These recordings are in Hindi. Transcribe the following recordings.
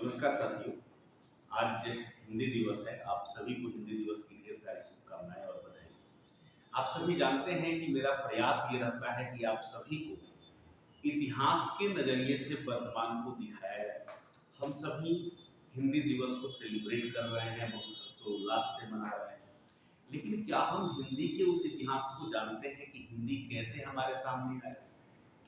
नमस्कार साथियों। आज हिंदी दिवस है। आप सभी को हिंदी दिवस की ढेर सारी शुभकामनाएं और बधाई। आप सभी जानते हैं कि मेरा प्रयास ये रहता है कि आप सभी को इतिहास के नजरिए से वर्तमान को दिखाया जाए। हम सभी हिंदी दिवस को सेलिब्रेट कर रहे हैं, बहुत हर्षोल्लास से मना रहे हैं, लेकिन क्या हम हिंदी के उस इतिहास को जानते हैं कि हिंदी कैसे हमारे सामने आया,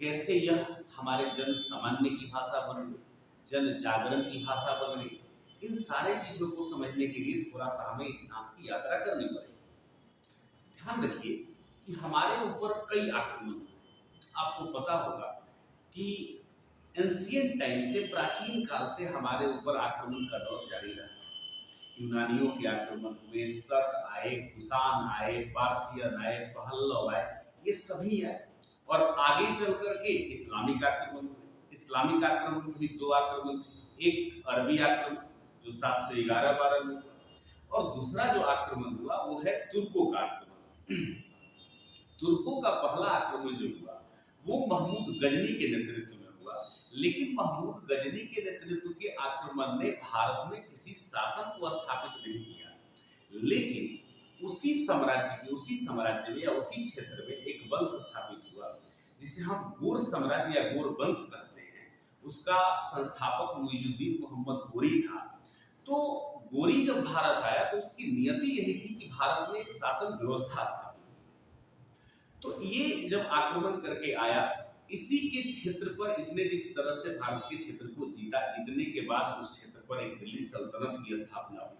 कैसे यह हमारे जन सामान्य की भाषा बन गई, जन जागरण की भाषा बन गई। इन सारे चीजों को समझने के लिए थोड़ा सा हमें इतिहास की यात्रा करनी पड़ेगी। ध्यान रखिए कि हमारे ऊपर कई आक्रमण हुए। आपको पता होगा कि एंशियंट टाइम से, प्राचीन काल से हमारे ऊपर आक्रमण का दौर जारी रहा। यूनानियों के आक्रमण हुए, शक आए, कुषाण आए, पार्थियन आए, पहल्लव आए, ये सभी आए। और आगे चल करके इस्लामिक आक्रमण हुए। इस्लामिक आक्रमण में भी दो आक्रमण थे, एक अरबी आक्रमण जो 711-12 में हुआ, और दूसरा जो आक्रमण हुआ वो है तुर्कों का आक्रमण। तुर्कों का पहला आक्रमण जो हुआ वो महमूद गजनी के नेतृत्व में हुआ, लेकिन महमूद गजनी के नेतृत्व के आक्रमण ने भारत में किसी शासन को स्थापित नहीं किया, लेकिन उसी साम्राज्य में या उसी क्षेत्र में एक वंश स्थापित हुआ जिसे हम गोर साम्राज्य या गोर वंश कहते हैं। उसका संस्थापक मुइजुद्दीन मोहम्मद गोरी था। तो गोरी जब भारत आया तो उसकी नियति यही थी कि भारत में एक शासन व्यवस्था स्थापित। तो ये जब आक्रमण करके आया, इसी के क्षेत्र पर इसने जिस तरह से भारत के क्षेत्र को जीता, जीतने के बाद उस क्षेत्र पर एक दिल्ली सल्तनत की स्थापना हुई।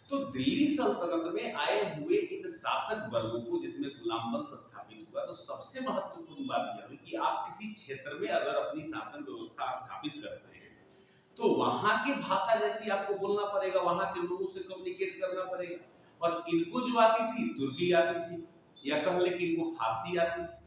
तो दिल्ली सल्तनत में आए हुए इन शासक वर्गों को, जिसमें गुलाम वंश स्थापित हुआ, तो सबसे महत्वपूर्ण बात यह है कि आप किसी क्षेत्र में अगर अपनी शासन व्यवस्था स्थापित करते हैं तो वहां की भाषा जैसी आपको बोलना पड़ेगा, वहां के लोगों से कम्युनिकेट करना पड़ेगा। और इनको जो आती थी तुर्की आती थी, या कह ले कि इनको फारसी आती थी।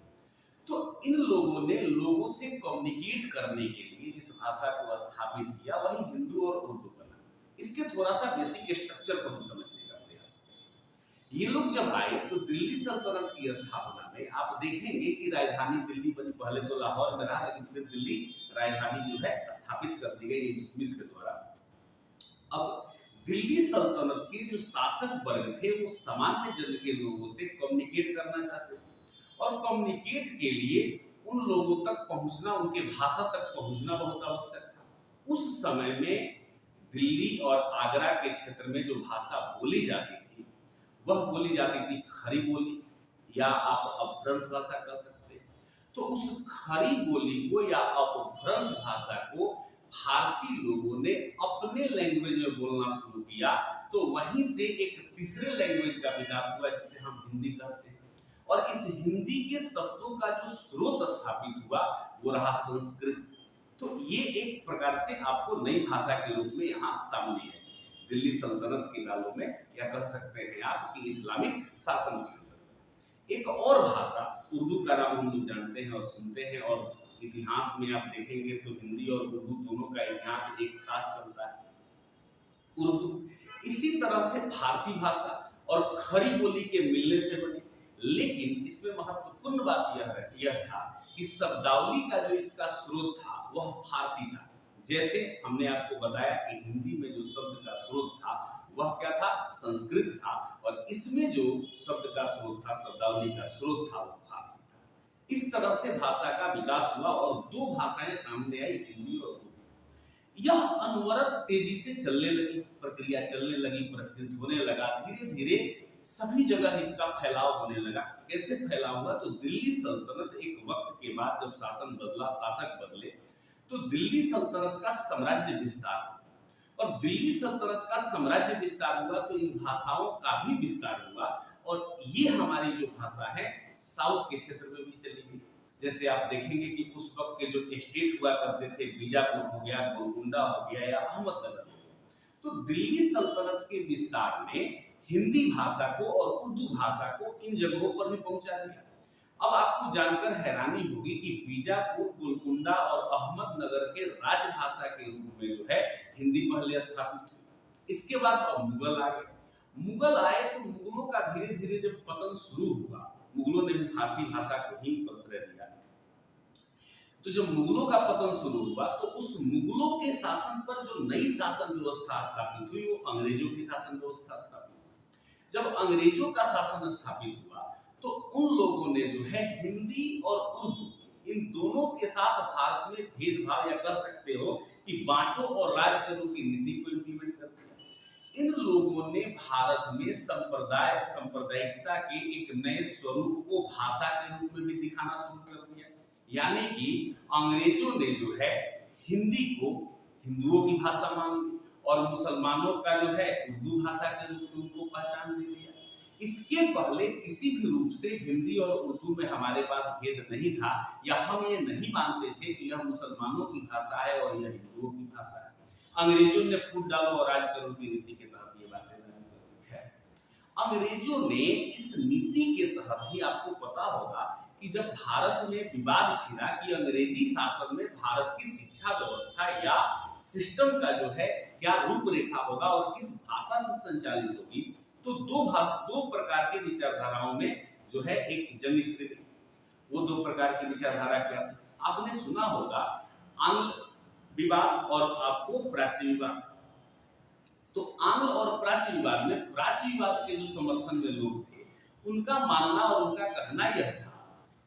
तो इन लोगों ने लोगों से कम्युनिकेट करने के लिए जिस भाषा को स्थापित किया वही हिंदू और उर्दू बना। इसके थोड़ा सा बेसिक स्ट्रक्चर को हम समझने का प्रयास करें। ये लोग जब आए तो दिल्ली सल्तनत की स्थापना में आप देखेंगे कि राजधानी दिल्ली बनी। पहले तो लाहौर में रहा, लेकिन फिर दिल्ली राजधानी जो है स्थापित कर दी गई इल्तुतमिश के द्वारा। अब दिल्ली सल्तनत के जो शासक वर्ग थे वो सामान्य जन के लोगों से कम्युनिकेट करना चाहते थे, और कम्युनिकेट के लिए उन लोगों तक पहुंचना, उनके भाषा तक पहुंचना बहुत आवश्यक था। उस समय में दिल्ली और आगरा के क्षेत्र में जो भाषा बोली जाती थी वह बोली जाती थी खरी बोली, या आप अपभ्रंश भाषा कह सकते हैं। तो उस खरी बोली को या अपभ्रंश भाषा को फारसी लोगों ने अपने लैंग्वेज में बोलना शुरू किया। तो वहीं से एक तीसरे लैंग्वेज का विकास हुआ जिसे हम हिंदी कहते हैं। और इस हिंदी के शब्दों का जो स्रोत स्थापित हुआ वो रहा संस्कृत। तो ये एक प्रकार से आपको नई भाषा के रूप में यहाँ सामने है दिल्ली सल्तनत के कालों में, या कह सकते हैं आप कि इस्लामिक शासन के अंदर। एक और भाषा उर्दू का नाम हम लोग जानते हैं और सुनते हैं, और इतिहास में आप देखेंगे तो हिंदी और उर्दू दोनों का इतिहास एक साथ चलता है। उर्दू इसी तरह से फारसी भाषा और खरी बोली के मिलने से बनी, लेकिन इसमें महत्वपूर्ण बात यह था कि शब्दावली का जो इसका स्रोत था वह फारसी था। जैसे हमने आपको बताया कि हिंदी में जो शब्द का स्रोत था वह क्या था, संस्कृत था, और इसमें जो शब्द का स्रोत था, शब्दावली का स्रोत था, वो फारसी था। इस तरह से भाषा का विकास हुआ और दो भाषाएं सामने आई, हिंदी और उर्दू। यह अनवरत तेजी से चलने लगी, प्रक्रिया चलने लगी, प्रचलित होने लगा। धीरे धीरे सभी जगह इसका फैलाव होने लगा। कैसे फैलाव हुआ, तो दिल्ली सल्तनत एक वक्त के बाद जब शासन बदला, शासक बदले, तो दिल्ली सल्तनत का साम्राज्य विस्तार, और दिल्ली सल्तनत का साम्राज्य विस्तार हुआ तो इन भाषाओं का भी विस्तार हुआ, और ये हमारी जो भाषा है साउथ के क्षेत्र में भी चली गई। जैसे आप देखेंगे कि उस वक्त के जो स्टेट हुआ करते थे, बीजापुर हो गया, गोलकुंडा हो गया, या अहमदनगर हो गया, तो दिल्ली सल्तनत के विस्तार ने हिंदी भाषा को और उर्दू भाषा को इन जगहों पर भी पहुंचा दिया। अब आपको जानकर हैरानी होगी कि बीजापुर, गोलकुंडा और अहमदनगर के राजभाषा के रूप में जो है हिंदी पहले स्थापित हुई। इसके बाद अब मुगल आ गए। मुगल आए तो मुगलों का धीरे धीरे जब पतन शुरू हुआ, मुगलों ने भी फारसी भाषा को ही प्रश्रय दिया। तो जब मुगलों का पतन शुरू हुआ तो उस मुगलों के शासन पर जो नई शासन व्यवस्था स्थापित हुई वो अंग्रेजों की शासन व्यवस्था स्थापित हुई। जब अंग्रेजों का शासन स्थापित हुआ तो उन लोगों ने जो है हिंदी और उर्दू इन दोनों के साथ भारत में भेदभाव या कह सकते हो कि बांटो और राज करो की नीति को इम्प्लीमेंट कर दिया। इन लोगों ने भारत में सांप्रदायिकता के एक नए स्वरूप को भाषा के रूप में भी दिखाना शुरू कर दिया। यानी कि अंग्रेजों ने जो है हिंदी को हिंदुओं की भाषा मान ली और मुसलमानों का जो है उर्दू भाषा के रूप में उनको पहचान दे दिया। इसके पहले किसी भी रूप से हिंदी और उर्दू में हमारे पास भेद नहीं था या हम ये नहीं मानते थे कि यह मुसलमानों की भाषा है और यह हिंदुओं की भाषा है। अंग्रेजों ने फूट डालो और राज करो की नीति के तहत ये बातें है। अंग्रेजों ने इस नीति के तहत ही आपको पता होगा कि जब भारत में विवाद छिड़ा कि अंग्रेजी शासन में भारत की शिक्षा व्यवस्था या सिस्टम का जो है क्या रूपरेखा होगा और किस भाषा से संचालित होगी, तो दो प्रकार के विचारधाराओं में जो है एक जंग छिड़ गई। वो दो प्रकार की विचारधारा क्या थी आपने सुना होगा, आंग्ल विवाद और आपको प्राच्य विवाद। तो आंग्ल और प्राच्य विवाद में प्राच्य विवाद के जो समर्थन में लोग थे उनका मानना और उनका कहना यह था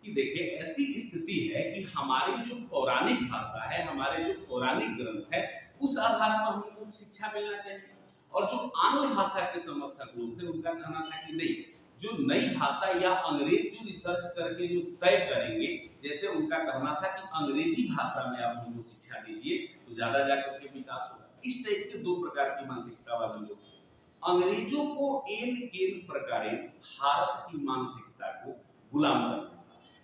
कि देखिए ऐसी स्थिति है कि हमारी जो पौराणिक भाषा है, हमारे जो पौराणिक ग्रंथ है, उस आधार पर हमको शिक्षा मिलना चाहिए। और जो आंग्ल भाषा के समर्थक लोग थे उनका कहना था कि नहीं, जो नई भाषा या अंग्रेज जो रिसर्च करके जो तय करेंगे, जैसे उनका कहना था कि अंग्रेजी भाषा में आप हमको शिक्षा दीजिए तो ज्यादा जाकर के विकास होगा। इस टाइप के दो प्रकार की मानसिकता वाले लोग थे। अंग्रेजों को एन केन प्रकारे भारत की मानसिकता को गुलाम करना था।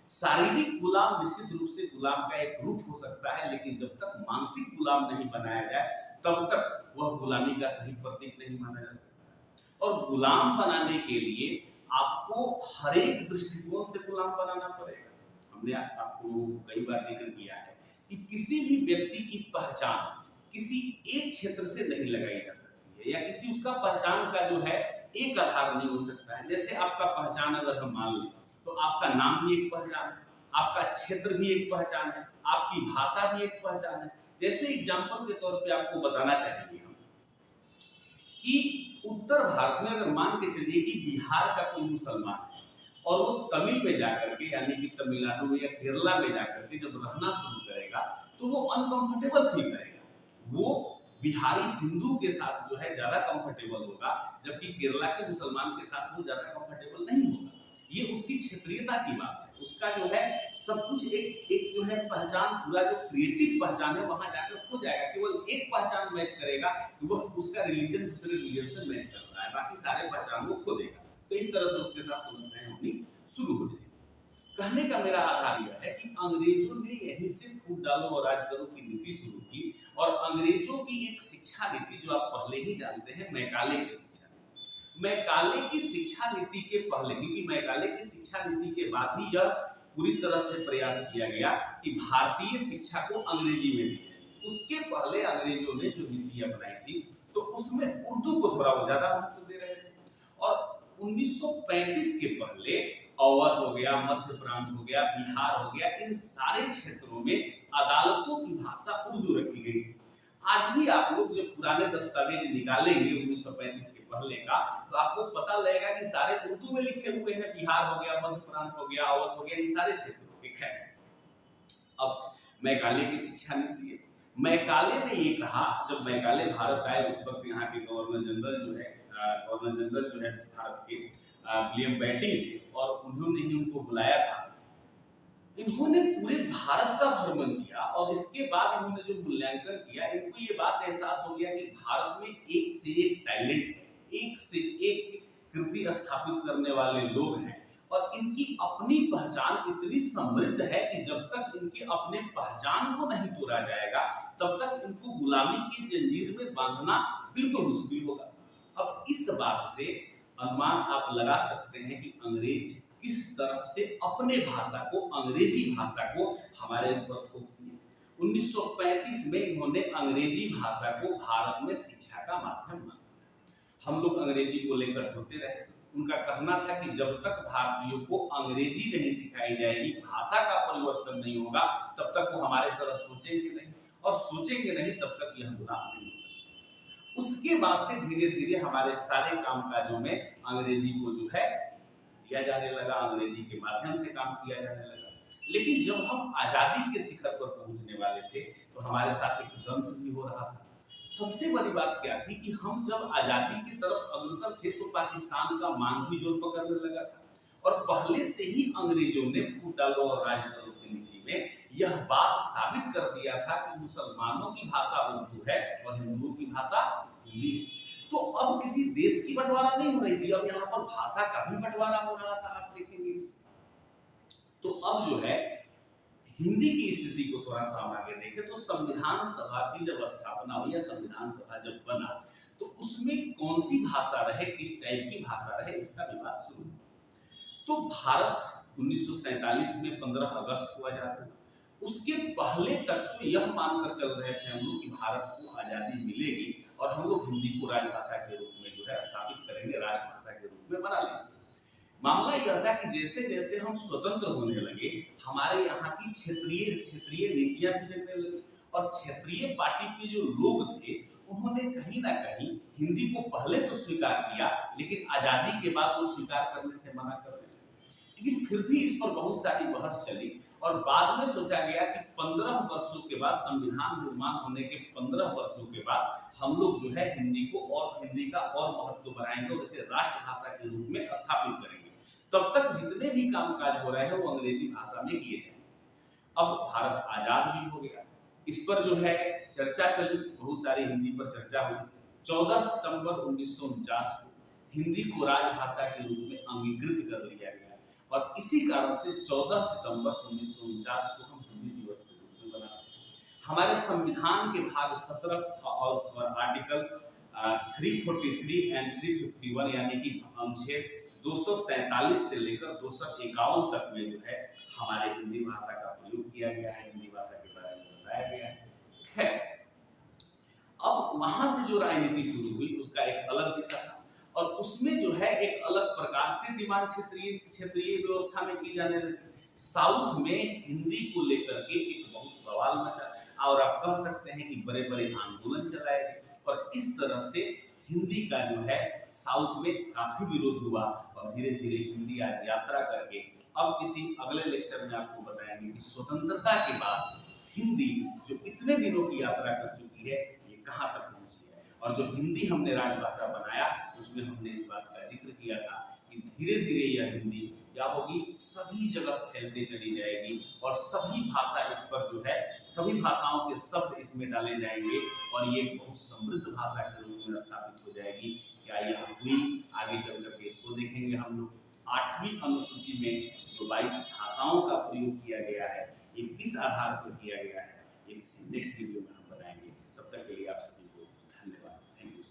शारीरिक गुलाम निश्चित रूप से गुलाम का एक रूप हो सकता है, लेकिन जब तक मानसिक गुलाम नहीं बनाया जाए तब तक वह गुलामी का सही प्रतीक नहीं माना जा सकता। और गुलाम बनाने के लिए आपको हर एक दृष्टिकोण से गुलाम बनाना पड़ेगा। हमने आपको कई बार जिक्र किया है कि किसी भी व्यक्ति की पहचान किसी एक क्षेत्र से नहीं लगाई जा सकती है या किसी उसका पहचान का जो है एक आधार नहीं हो सकता है। जैसे आपका पहचान अगर हम मान लें तो आपका नाम भी एक पहचान है, आपका क्षेत्र भी एक पहचान है, आपकी भाषा भी एक पहचान है। जैसे एग्जाम्पल के तौर पे आपको बताना चाहेंगे हम कि उत्तर भारत में अगर मान के चलिए कि बिहार का कोई मुसलमान है और वो तमिल में जाकर के यानी कि तमिलनाडु में या केरला में जाकर के जब रहना शुरू करेगा तो वो अनकंफर्टेबल फील करेगा। वो बिहारी हिंदू के साथ जो है ज्यादा कंफर्टेबल होगा, जबकि केरला के मुसलमान के साथ वो ज्यादा कंफर्टेबल नहीं होगा। ये उसकी क्षेत्रीयता की बात है। उसका जो है सब कुछ एक जो है पहचान, पूरा जो क्रिएटिव पहचान है वहां जाकर खो जाएगा। केवल एक पहचान मैच करेगा कि वो उसका रिलीजन दूसरे रिलीजन से मैच कर रहा है, बाकी सारे पहचान वो खो देगा। तो इस तरह से उसके साथ समस्याएं होनी शुरू हो जाएगी। कहने का मेरा आधार यह है कि अंग्रेजों ने यहीं से फूट डालो और राज करो की नीति शुरू की। और अंग्रेजों की एक शिक्षा नीति जो आप पहले ही जानते हैं, मैकाले की शिक्षा नीति। मैकाले की शिक्षा नीति के पहले, क्योंकि मैकाले की शिक्षा नीति के बाद ही यह पूरी तरह से प्रयास किया गया कि भारतीय शिक्षा को अंग्रेजी में दी जाए। उसके पहले अंग्रेजों ने जो नीति अपनाई थी तो उसमें उर्दू को थोड़ा ज्यादा महत्व दे रहे थे। और 1935 के पहले अवध हो गया, मध्य प्रांत हो गया, बिहार हो गया, इन सारे क्षेत्रों में अदालतों की भाषा उर्दू रखी गई थी। आज भी आप लोग जब पुराने दस्तावेज निकालेंगे 1935 के पहले का तो आपको पता लगेगा कि सारे उर्दू में लिखे हुए हैं। बिहार हो गया, मध्य प्रांत हो गया, अवध हो गया, इन सारे क्षेत्रों के। खैर, अब मैकाले की शिक्षा नीति है। मैकाले ने ये कहा, जब मैकाले भारत आए उस वक्त यहाँ के गवर्नर जनरल जो है भारत के विलियम बेंटिंग थे और उन्होंने ही उनको बुलाया था। इन्होंने पूरे भारत का भ्रमण किया और इसके बाद इन्होंने जो मूल्यांकन किया, इनको ये बात एहसास हो गया कि भारत में एक से एक टैलेंट है, एक से एक कृति स्थापित करने वाले लोग हैं और इनकी अपनी पहचान इतनी समृद्ध है कि जब तक इनके अपने पहचान को नहीं तोड़ा जाएगा तब तक इनको गुलामी की जंजीर में बांधना बिल्कुल मुश्किल होगा। अब इस बात से अनुमान आप लगा सकते हैं कि अंग्रेज किस तरह से अपने भाषा को, अंग्रेजी भाषा को हमारे ऊपर थोप दिए। 1935 में इन्होंने अंग्रेजी भाषा को भारत में शिक्षा का माध्यम माना। हम लोग अंग्रेजी को लेकर होते रहे। उनका कहना था कि जब तक भारतीयों को अंग्रेजी नहीं सिखाई जाएगी, भाषा का परिवर्तन नहीं होगा, तब तक वो हमारे तरफ सोचेंगे नहीं, और सोचेंगे नहीं तब तक यह गुलाम नहीं हो सकता। उसके बाद से धीरे धीरे हमारे सारे कामकाजों में अंग्रेजी को जो है दिया जाने लगा, अंग्रेजी के माध्यम से काम किया जाने लगा। लेकिन जब हम आजादी के शिखर पर पहुंचने वाले थे तो हमारे साथ एक दंश भी हो रहा था। सबसे बड़ी बात क्या थी कि हम जब आजादी की तरफ अग्रसर थे तो पाकिस्तान का मान भी जोर पकड़ने लगा था, और पहले से ही अंग्रेजों ने फूट डालो और राज करो की नीति में यह बात साबित कर दिया था कि मुसलमानों की भाषा उर्दू है और हिंदुओं की भाषा हिंदी है। तो अब किसी देश की बंटवारा नहीं हो रही थी, अब यहाँ पर भाषा का भी बंटवारा हो रहा था, आप देखेंगे इस। तो अब जो है हिंदी की स्थिति को थोड़ा सा हम आगे देखें तो संविधान सभा की जब स्थापना हुई या संविधान सभा जब बना तो उसमें कौन सी भाषा रहे, किस टाइप की भाषा रहे, इसका विवाद शुरू हुआ। तो भारत 1947 में 15 अगस्त को आजाद हुआ। उसके पहले तक तो यह मानकर चल रहे थे हम लोग कि भारत को आजादी मिलेगी और हम लोग हिंदी को राजभाषा के रूप में जो है स्थापित करेंगे, राजभाषा के रूप में बना लेंगे। मामला यह था कि जैसे जैसे हम स्वतंत्र होने लगे हमारे यहाँ की क्षेत्रीय क्षेत्रीय नीतियां भी जगने लगी, और क्षेत्रीय पार्टी के जो लोग थे उन्होंने कहीं ना कहीं हिंदी को पहले तो स्वीकार किया, लेकिन आजादी के बाद वो स्वीकार करने से मना कर रहे थे। लेकिन फिर भी इस पर बहुत सारी बहस चली और बाद में सोचा गया कि 15 वर्षों के बाद, संविधान निर्माण होने के 15 वर्षों के बाद हम लोग जो है हिंदी को और हिंदी का और महत्व बढ़ाएंगे और इसे राष्ट्रभाषा के रूप में स्थापित करेंगे। तब तक जितने भी कामकाज हो रहे हैं वो अंग्रेजी भाषा में किए जाएंगे। अब भारत आजाद भी हो गया, इस पर जो है चर्चा चली, बहुत सारी हिंदी पर चर्चा हुई। 14 सितंबर 1949 को हिंदी को राजभाषा के रूप में अंगीकृत कर लिया गया, और इसी कारण से 14 सितंबर 1949 को हम हिंदी दिवस के रूप में मनाते हैं। हमारे संविधान के भाग 17 और आर्टिकल 343 एंड 351 यानी कि अनुच्छेद 243 से लेकर 251 तक में जो है हमारे हिंदी भाषा का प्रयोग किया गया है, हिंदी भाषा के बारे में बताया गया है। खैर, अब वहां से जो राजनीति शुरू हुई उसका एक अलग दिशा था, और उसमें जो है एक अलग प्रकार से डिमांड क्षेत्रीय व्यवस्था में की जाने लगी। साउथ में हिंदी को लेकर के एक बहुत बवाल मचा, और आप कह सकते हैं कि बड़े बड़े आंदोलन चलाए गए, और इस तरह से हिंदी का जो है साउथ में काफी विरोध हुआ, और धीरे धीरे हिंदी आज यात्रा करके, अब किसी अगले लेक्चर में आपको बताएंगे कि स्वतंत्रता के बाद हिंदी जो इतने दिनों की यात्रा कर चुकी है ये कहाँ तक पहुंची है। और जो हिंदी हमने राजभाषा बनाया उसमें हमने इस बात का जिक्र किया था कि धीरे धीरे यह हिंदी क्या होगी, सभी जगह फैलते चली जाएगी, और सभी भाषा इस पर जो है, सभी भाषाओं के शब्द इसमें डाले जाएंगे, और ये बहुत समृद्ध भाषा के रूप में स्थापित हो जाएगी। क्या यह हुई? आगे चल करके इसको देखेंगे हम लोग। 8वीं अनुसूची में जो 22 भाषाओं का प्रयोग किया गया है ये किस आधार पर किया गया है, ये किसी नेक्स्ट वीडियो में हम बताएंगे। तब तक के लिए आप सभी को धन्यवाद। Thank you.